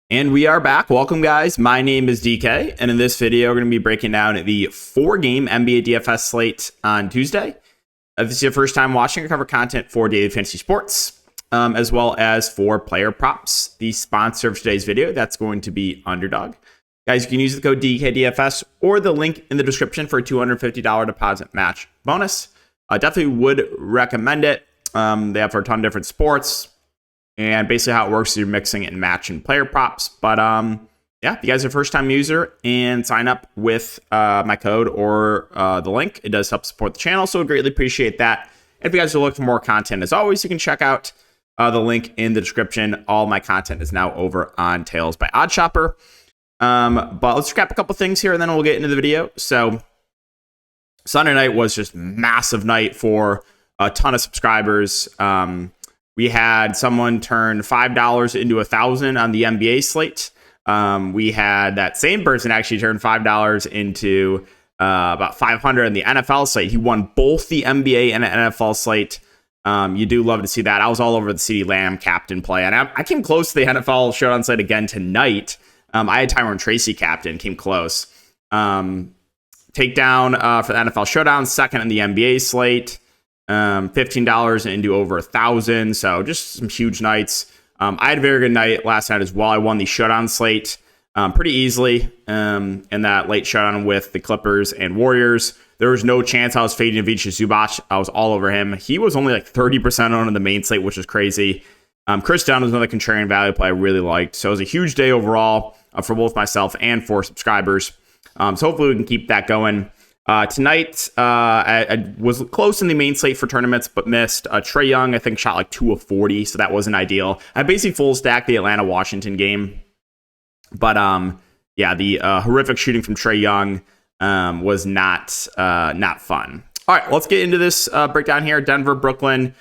And we are back. Welcome, guys. My name is DK, and in this video, we're going to be breaking down the 4-game NBA DFS slate on Tuesday. If this is your first time watching, I cover content for daily fantasy sports, as well as for player props. The sponsor of today's video, that's going to be Underdog. Guys, you can use the code DKDFS or the link in the description for a $250 deposit match bonus. I definitely would recommend it. They have for a ton of different sports. And basically how it works is you're mixing and matching player props. But yeah, if you guys are a first-time user and sign up with my code or the link, it does help support the channel. So I greatly appreciate that. And if you guys are looking for more content, as always, you can check out the link in the description. All my content is now over on Tails by OddShopper. But let's recap a couple things here, and then we'll get into the video. So Sunday night was just massive night for a ton of subscribers. We had someone turn $5 into $1,000 on the NBA slate. We had that same person actually turn $5 into about $500 on the NFL slate. He won both the NBA and the NFL slate. You do love to see that. I was all over the CeeDee Lamb captain play, and I came close to the NFL showdown slate again tonight. I had Tyrone Tracy captain, came close. Takedown for the NFL showdown, second in the NBA slate. $15 into over 1,000. So just some huge nights. I had a very good night last night as well. I won the showdown slate pretty easily in that late showdown with the Clippers and Warriors. There was no chance I was fading Ivica Zubac. I was all over him. He was only like 30% on the main slate, which is crazy. Chris Dunn was another contrarian value play I really liked. So it was a huge day overall for both myself and for subscribers. So hopefully we can keep that going. Tonight, I was close in the main slate for tournaments, but missed. Trae Young, I think, shot like 2 of 40, so that wasn't ideal. I basically full stacked the Atlanta-Washington game. But, yeah, the horrific shooting from Trae Young was not fun. All right, let's get into this breakdown here. Denver, Brooklyn.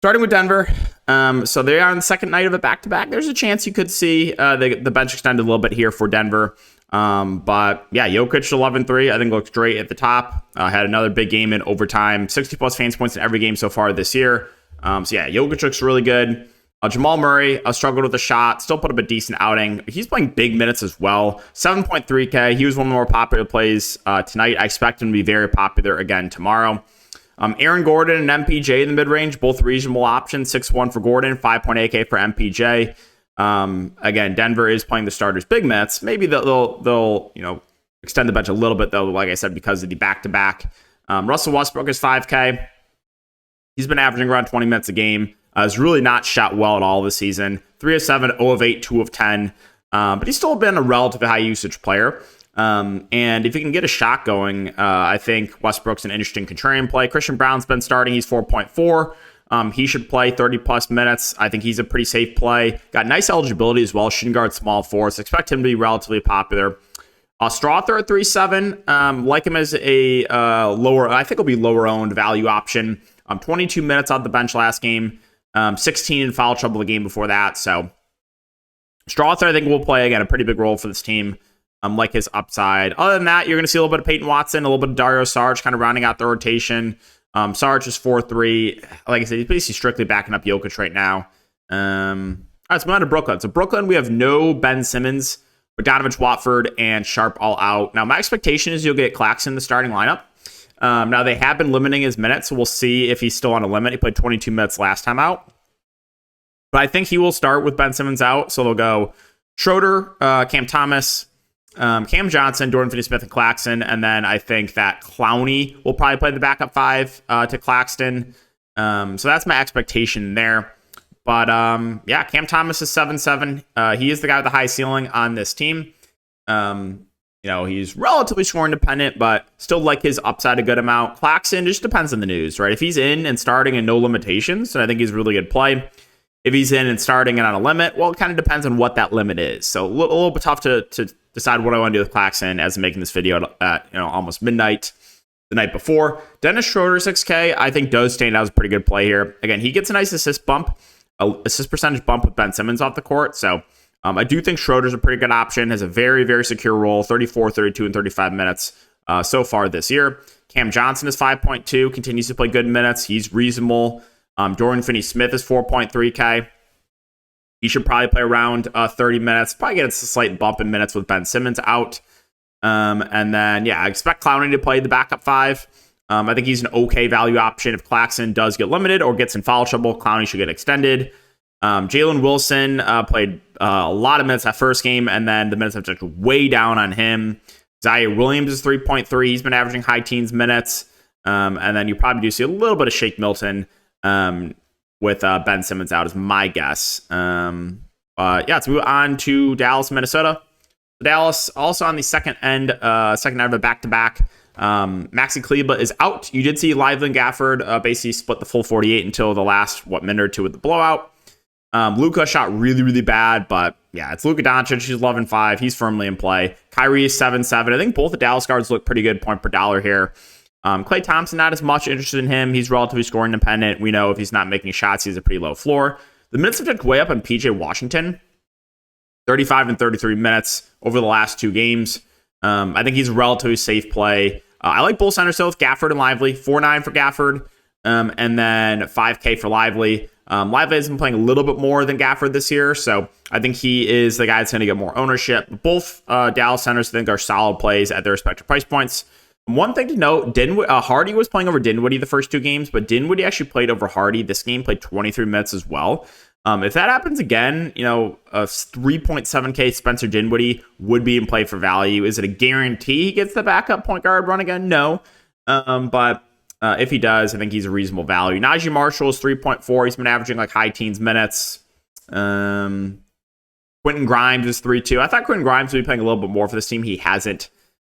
Starting with Denver. So they are on the second night of a back-to-back. There's a chance you could see the bench extended a little bit here for Denver. But yeah, Jokic 11-3, I think looks great at the top. Had another big game in overtime, 60 plus fantasy points in every game so far this year. So yeah, Jokic looks really good. Jamal Murray struggled with the shot, still put up a decent outing. He's playing big minutes as well. 7.3K. He was one of the more popular plays tonight. I expect him to be very popular again tomorrow. Aaron Gordon and MPJ in the mid-range, both reasonable options. 6-1 for Gordon, 5.8K for MPJ. Again, Denver is playing the starters big minutes. Maybe they'll extend the bench a little bit though, like I said, because of the back-to-back. Russell Westbrook is 5K. He's been averaging around 20 minutes a game. Has really not shot well at all this season. 3 of 7, 0 of 8, 2 of 10. But he's still been a relatively high usage player. And if you can get a shot going, I think Westbrook's an interesting contrarian play. Christian Brown's been starting. He's 4.4. He should play 30 plus minutes. I think he's a pretty safe play. Got nice eligibility as well. Shooting guard, small force. Expect him to be relatively popular. Strawther at 3.7. Like him as a lower, I think he'll be lower owned value option. 22 minutes on the bench last game. 16 in foul trouble the game before that. So Strawther, I think, will play again a pretty big role for this team. Like his upside. Other than that, you're going to see a little bit of Peyton Watson, a little bit of Dario Saric kind of rounding out the rotation. Saric is 4-3. Like I said, he's basically strictly backing up Jokic right now. All right, so we're on to Brooklyn. So Brooklyn, we have no Ben Simmons, Bogdanovich, Watford, and Sharp all out. Now, my expectation is you'll get Claxton in the starting lineup. Now, they have been limiting his minutes, so we'll see if he's still on a limit. He played 22 minutes last time out. But I think he will start with Ben Simmons out. So they'll go Schroeder, Cam Thomas, Cam Johnson, Dorian Finney-Smith, and Claxton. And then I think that Clowney will probably play the backup 5 to Claxton. So that's my expectation there. But yeah, Cam Thomas is 7-7. He is the guy with the high ceiling on this team. He's relatively score independent, but still like his upside a good amount. Claxton just depends on the news, right? If he's in and starting and no limitations, then I think he's a really good play. If he's in and starting and on a limit, well, it kind of depends on what that limit is. So a little bit tough to decide what I want to do with Claxton as I'm making this video at almost midnight the night before. Dennis Schroeder, 6K, I think does stand out as a pretty good play here. Again, he gets a nice assist percentage bump with Ben Simmons off the court. So I do think Schroeder's a pretty good option. Has a very, very secure role, 34, 32, and 35 minutes so far this year. Cam Johnson is 5.2, continues to play good minutes. He's reasonable. Dorian Finney-Smith is 4.3K. He should probably play around 30 minutes. Probably get a slight bump in minutes with Ben Simmons out. And then, yeah, I expect Clowney to play the backup 5. I think he's an okay value option. If Claxton does get limited or gets in foul trouble, Clowney should get extended. Jalen Wilson played a lot of minutes that first game, and then the minutes have just way down on him. Zaire Williams is 3.3. He's been averaging high teens minutes. And then you probably do see a little bit of Shake Milton with Ben Simmons out is my guess. But yeah, let's move on to Dallas, Minnesota. Dallas also on the second end of a back-to-back. Maxi Kleba is out. You did see Lively and Gafford basically split the full 48 until the last minute or two with the blowout. Luka shot really, really bad, but yeah, it's Luka Doncic. He's 11-5. He's firmly in play. Kyrie is 7-7. I think both the Dallas guards look pretty good point per dollar here. Klay Thompson, not as much interested in him. He's relatively scoring dependent. We know if he's not making shots, he's a pretty low floor. The minutes have ticked way up on PJ Washington. 35 and 33 minutes over the last 2 games. I think he's a relatively safe play. I like both centers though with Gafford and Lively. 4.9 for Gafford, and then 5K for Lively. Lively has been playing a little bit more than Gafford this year, so I think he is the guy that's going to get more ownership. Both Dallas centers, I think, are solid plays at their respective price points. One thing to note, Hardy was playing over Dinwiddie the first 2 games, but Dinwiddie actually played over Hardy. This game played 23 minutes as well. If that happens again, a 3.7K Spencer Dinwiddie would be in play for value. Is it a guarantee he gets the backup point guard run again? No. But if he does, I think he's a reasonable value. Najee Marshall is 3.4. He's been averaging like high teens minutes. Quentin Grimes is 3.2. I thought Quentin Grimes would be playing a little bit more for this team. He hasn't.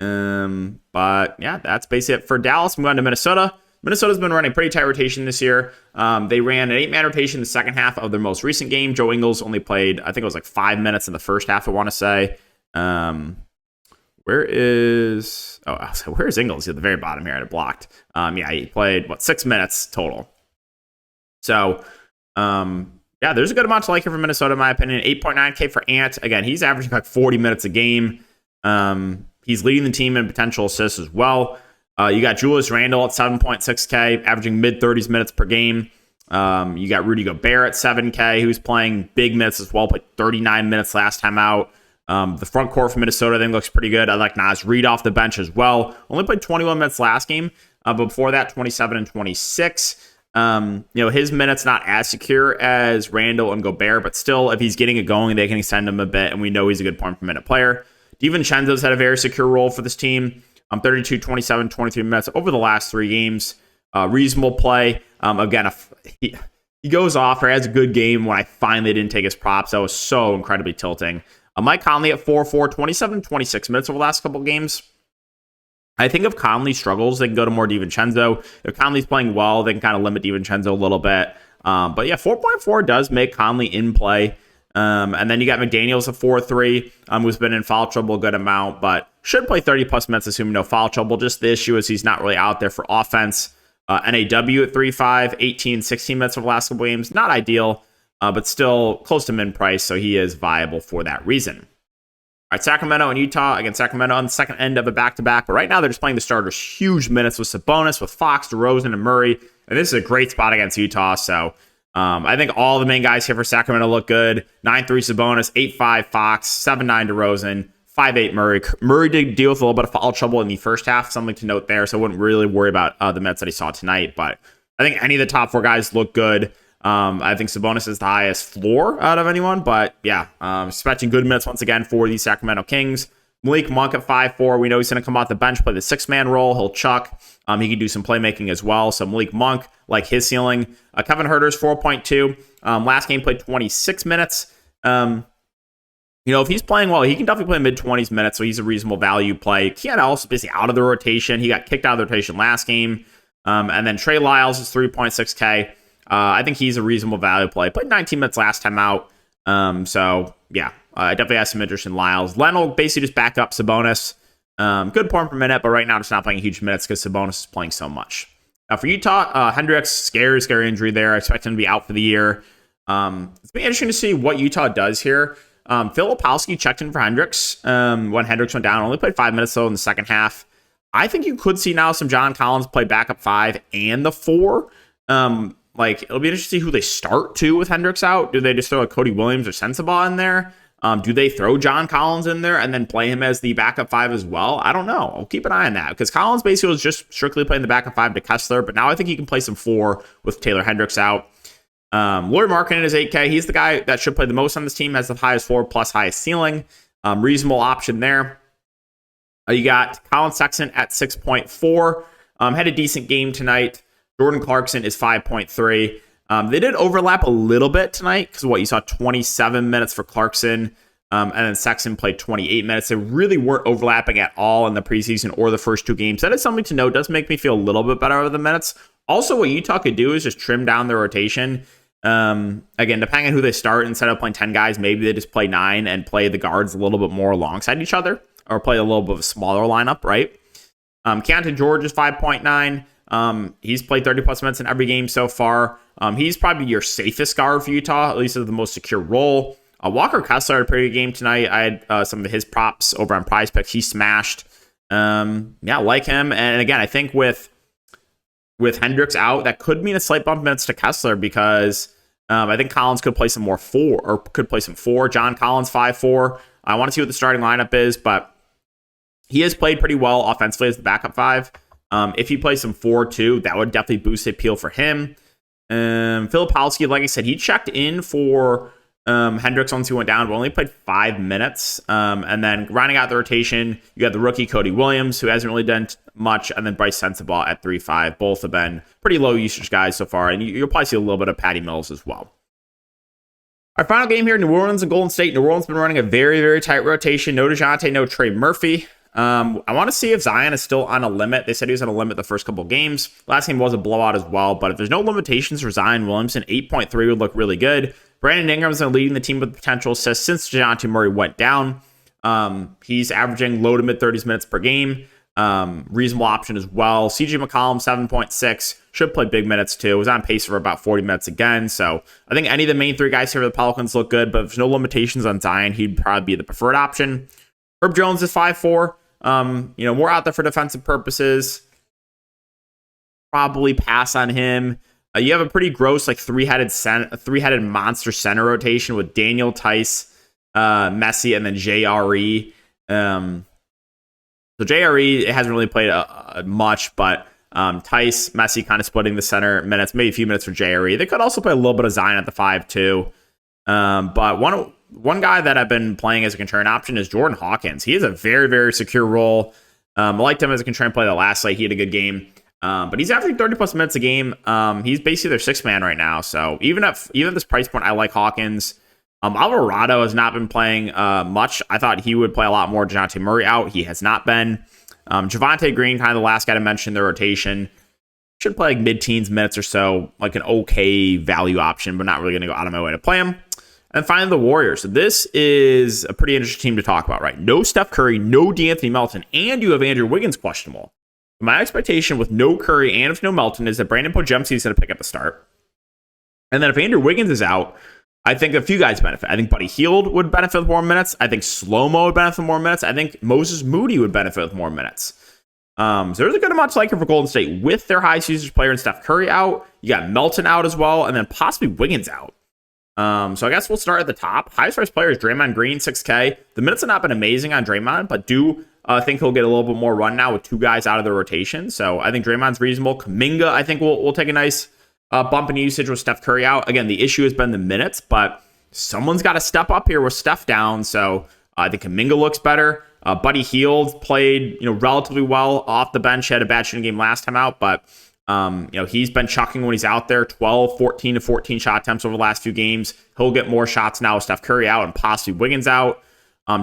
But yeah, that's basically it for Dallas. Move on to Minnesota. Minnesota's been running pretty tight rotation this year. They ran an 8-man rotation in the second half of their most recent game. Joe Ingles only played, I think it was like 5 minutes in the first half, I want to say. Where is Ingles? He's at the very bottom here. I had it blocked. Yeah, he played, 6 minutes total. So, yeah, there's a good amount to like here for Minnesota, in my opinion. 8.9K for Ant. Again, he's averaging like 40 minutes a game. He's leading the team in potential assists as well. You got Julius Randle at 7.6K, averaging mid-30s minutes per game. You got Rudy Gobert at 7K, who's playing big minutes as well, played 39 minutes last time out. The front court for Minnesota, I think, looks pretty good. I like Naz Reid off the bench as well. Only played 21 minutes last game, but before that, 27 and 26. His minutes not as secure as Randle and Gobert, but still, if he's getting it going, they can extend him a bit, and we know he's a good point per minute player. DiVincenzo's had a very secure role for this team. 32, 27, 23 minutes over the last 3 games. Reasonable play. Again, he goes off or has a good game when I finally didn't take his props. That was so incredibly tilting. Mike Conley at 4-4, 27, 26 minutes over the last couple games. I think if Conley struggles, they can go to more DiVincenzo. If Conley's playing well, they can kind of limit DiVincenzo a little bit. But yeah, 4.4 does make Conley in play. And then you got McDaniels at 4-3, who's been in foul trouble a good amount, but should play 30-plus minutes, assuming no foul trouble. Just the issue is he's not really out there for offense. NAW at 3.5, 18, 16 minutes over the last couple games. Not ideal, but still close to min price, so he is viable for that reason. All right, Sacramento and Utah. Again, Sacramento on the second end of a back-to-back, but right now they're just playing the starters huge minutes with Sabonis, with Fox, DeRozan, and Murray. And this is a great spot against Utah, so I think all the main guys here for Sacramento look good. 9-3 Sabonis, 8-5 Fox, 7-9 DeRozan, 5-8 Murray. Murray did deal with a little bit of foul trouble in the first half, something to note there, so I wouldn't really worry about the minutes that he saw tonight. But I think any of the top 4 guys look good. I think Sabonis is the highest floor out of anyone, but yeah, expecting good minutes once again for the Sacramento Kings. Malik Monk at 5-4. We know he's going to come off the bench, play the 6-man role. He'll chuck. He can do some playmaking as well. So Malik Monk, like his ceiling. Kevin Huerter's 4.2. Last game played 26 minutes. If he's playing well, he can definitely play mid-20s minutes, so he's a reasonable value play. Keanu Ellis is basically out of the rotation. He got kicked out of the rotation last game. And then Trey Lyles is 3.6K. I think he's a reasonable value play. Played 19 minutes last time out. So, yeah, I definitely have some interest in Lyles. Len will basically just back up Sabonis. Good point per minute, but right now just not playing huge minutes because Sabonis is playing so much. For Utah, Hendricks, scary injury there. I expect him to be out for the year. It's been interesting to see what Utah does here. Phil Opalski checked in for Hendricks when Hendricks went down. Only played 5 minutes, though, in the second half. I think you could see now some John Collins play backup 5 and the 4. Like, it'll be interesting to see who they start too with Hendricks out. Do they just throw Cody Williams or Sensabaugh in there? Do they throw John Collins in there and then play him as the backup 5 as well? I don't know. I'll keep an eye on that because Collins basically was just strictly playing the backup 5 to Kessler, but now I think he can play some 4 with Taylor Hendricks out. Lauri Markkanen is 8K. He's the guy that should play the most on this team, has the highest floor plus highest ceiling. Reasonable option there. You got Colin Sexton at 6.4. Had a decent game tonight. Jordan Clarkson is 5.3. They did overlap a little bit tonight because you saw 27 minutes for Clarkson, and then Sexton played 28 minutes. They really weren't overlapping at all in the preseason or the first 2 games. That is something to note. Does make me feel a little bit better over the minutes. Also, what Utah could do is just trim down their rotation. Again, depending on who they start, instead of playing 10 guys, maybe they just play 9 and play the guards a little bit more alongside each other, or play a little bit of a smaller lineup, right? Keontae George is 5.9. He's played 30 plus minutes in every game so far. He's probably your safest guard for Utah, at least as the most secure role. Walker Kessler had a pretty good game tonight. I had some of his props over on Prize Picks. He smashed. Yeah, like him. And again, I think with Hendricks out, that could mean a slight bump minutes to Kessler because I think Collins could play some more 4 or could play some 4. John Collins 5-4. I want to see what the starting lineup is, but he has played pretty well offensively as the backup 5. If he plays some 4 too, that would definitely boost the appeal for him. Filipowski, like I said, he checked in for Hendricks once he went down, but only played 5 minutes. And then rounding out the rotation, you got the rookie Cody Williams, who hasn't really done much, and then Bryce Sensabaugh at 3.5. Both have been pretty low usage guys so far, and you'll probably see a little bit of Patty Mills as well. Our final game here, New Orleans and Golden State. New Orleans has been running a very, very tight rotation. No DeJounte, no Trey Murphy. I want to see if Zion is still on a limit. They said he was on a limit the first couple of games. Last game was a blowout as well, but if there's no limitations for Zion Williamson, 8.3 would look really good. Brandon Ingram's been leading the team with potential assists since DeJounte Murray went down. He's averaging low to mid 30s minutes per game. Reasonable option as well. CJ McCollum, 7.6. Should play big minutes too. Was on pace for about 40 minutes again. So I think any of the main 3 guys here for the Pelicans look good, but if there's no limitations on Zion, he'd probably be the preferred option. Herb Jones is 5.4. More out there for defensive purposes. Probably pass on him. You have a pretty gross, like three-headed monster center rotation with Daniel, Tice, Messi, and then JRE. So JRE hasn't really played much, but Tice, Messi kind of splitting the center minutes, maybe a few minutes for JRE. They could also play a little bit of Zion at the 5 too. But one guy that I've been playing as a contrarian option is Jordan Hawkins. He has a very, very secure role. I liked him as a contrarian play the last slate. He had a good game. But he's averaging 30 plus minutes a game. He's basically their 6th man right now. So even at this price point, I like Hawkins. Alvarado has not been playing much. I thought he would play a lot more. DeJounte Murray out. He has not been. Javonte Green, kind of the last guy to mention the rotation. Should play like mid-teens minutes or so, like an okay value option, but not really going to go out of my way to play him. And finally, the Warriors. So this is a pretty interesting team to talk about, right? No Steph Curry, no D'Anthony Melton, and you have Andrew Wiggins questionable. My expectation with no Curry and with no Melton is that Brandon Podziemski is going to pick up a start. And then if Andrew Wiggins is out, I think a few guys benefit. I think Buddy Hield would benefit with more minutes. I think Slow-Mo would benefit with more minutes. I think Moses Moody would benefit with more minutes. So there's a good amount to like here for Golden State with their highest usage player and Steph Curry out. You got Melton out as well, and then possibly Wiggins out. So I guess we'll start at the top. Highest priced player is Draymond Green, 6K. The minutes have not been amazing on Draymond, but do think he'll get a little bit more run now with 2 guys out of the rotation. So I think Draymond's reasonable. Kuminga, I think, will take a nice bump in usage with Steph Curry out. Again, the issue has been the minutes, but someone's got to step up here with Steph down. So I think Kuminga looks better. Buddy Hield played relatively well off the bench. He had a bad shooting game last time out, but he's been chucking when he's out there. 14 to 14 shot attempts over the last few games. He'll get more shots now with Steph Curry out and possibly Wiggins out.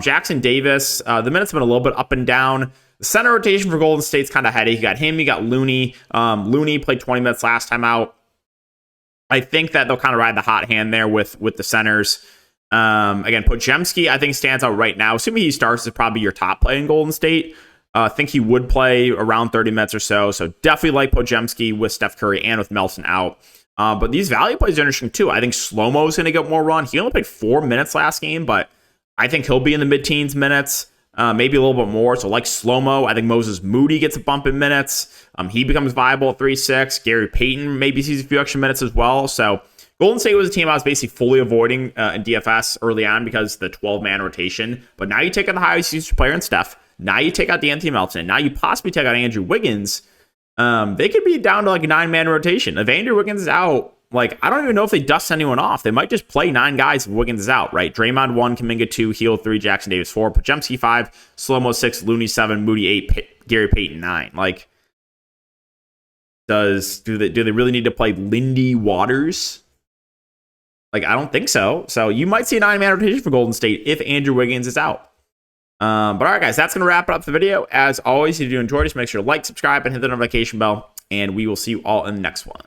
Jackson Davis, the minutes have been a little bit up and down. The center rotation for Golden State's kind of heady. You got him, you got Looney. Looney played 20 minutes last time out. I think that they'll kind of ride the hot hand there with the centers. Again, Podziemski, I think, stands out right now. Assuming he starts, is probably your top play in Golden State. I think he would play around 30 minutes or so. So definitely like Podziemski with Steph Curry and with Melton out. But these value plays are interesting too. I think Slow-Mo is going to get more run. He only played 4 minutes last game, but I think he'll be in the mid-teens minutes. maybe a little bit more. So like slow-mo, I think Moses Moody gets a bump in minutes. He becomes viable at 3-6. Gary Payton maybe sees a few extra minutes as well. So Golden State was a team I was basically fully avoiding in DFS early on because of the 12-man rotation. But now you take out the highest usage player in Steph. Now you take out D'Anthony Melton. Now you possibly take out Andrew Wiggins. They could be down to like a 9-man rotation. If Andrew Wiggins is out, like, I don't even know if they dust anyone off. They might just play 9 guys if Wiggins is out, right? Draymond 1, Kuminga 2, Heel 3, Jackson Davis 4, Podziemski 5, Slow-Mo 6, Looney 7, Moody 8, Gary Payton 9. Like, do they really need to play Lindy Waters? Like, I don't think so. So you might see a 9-man rotation for Golden State if Andrew Wiggins is out. But all right, guys, that's going to wrap it up the video. As always, if you enjoyed this, make sure to like, subscribe, and hit the notification bell. And we will see you all in the next one.